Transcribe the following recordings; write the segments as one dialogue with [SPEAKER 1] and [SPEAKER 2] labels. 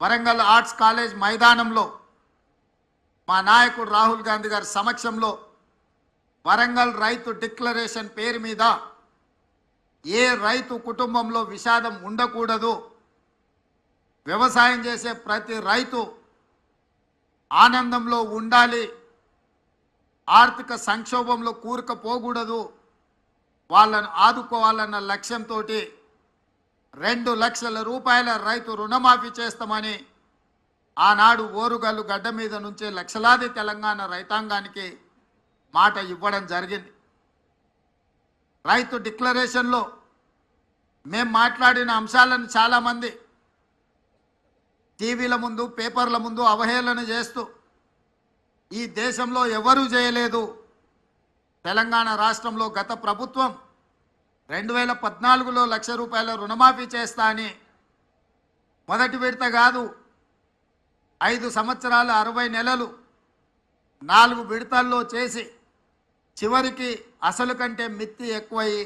[SPEAKER 1] Warangal arts college మైదానంలో మా నాయకుడు రాహుల్ గాంధీ గారి సమక్షంలో వరంగల్ రైతు డిక్లరేషన్ పేరు మీద ఏ రైతు కుటుంబంలో విషాదం ఉండకూడదు, వ్యవసాయం చేసే ప్రతి రైతు ఆనందంలో ఉండాలి, ఆర్థిక సంక్షోభంలో కూరుకుపోకూడదు, వాళ్ళను ఆదుకోవాలన్న లక్ష్యంతో 2 లక్షల రూపాయల రైతు రుణమాఫీ చేస్తామని ఆనాడు ఓరుగల్లు గడ్డ మీద నుంచే లక్షలాది తెలంగాణ రైతాంగానికి మాట ఇవ్వడం జరిగింది. రైతు డిక్లరేషన్లో మేము మాట్లాడిన అంశాలను చాలామంది టీవీల ముందు పేపర్ల ముందు అవహేళన చేస్తూ ఈ దేశంలో ఎవరూ చేయలేదు, తెలంగాణ రాష్ట్రంలో గత ప్రభుత్వం 2014లో 1 లక్ష రూపాయల రుణమాఫీ చేస్తా అని మొదటి విడత కాదు 5 సంవత్సరాలు 60 నెలలు 4 విడతల్లో చేసి చివరికి అసలు కంటే మిత్తి ఎక్కువయి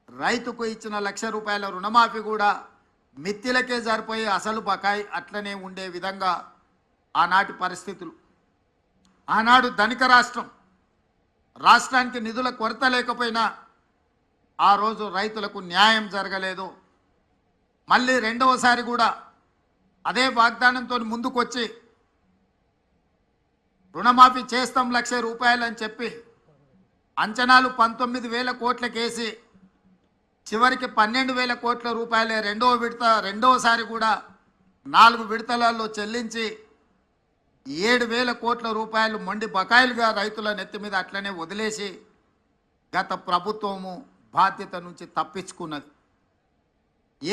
[SPEAKER 1] రైతుకు ఇచ్చిన 1 లక్ష రూపాయల రుణమాఫీ కూడా మిత్తిలకే సరిపోయి అసలు బకాయి అట్లనే ఉండే విధంగా ఆనాటి పరిస్థితులు. ఆనాడు ధనిక రాష్ట్రానికి నిధుల కొరత లేకపోయినా ఆ రోజు రైతులకు న్యాయం జరగలేదు. మళ్ళీ రెండవసారి కూడా అదే వాగ్దానంతో ముందుకొచ్చి రుణమాఫీ చేస్తాం 1 లక్ష రూపాయలు అని చెప్పి అంచనాలు 19,000 కోట్లకేసి చివరికి 12,000 కోట్ల రూపాయలే రెండవసారి కూడా 4 విడతలలో చెల్లించి 7,000 కోట్ల రూపాయలు మొండి బకాయిలుగా రైతుల నెత్తి మీద అట్లనే వదిలేసి గత ప్రభుత్వము బాధ్యత నుంచి తప్పించుకున్నది.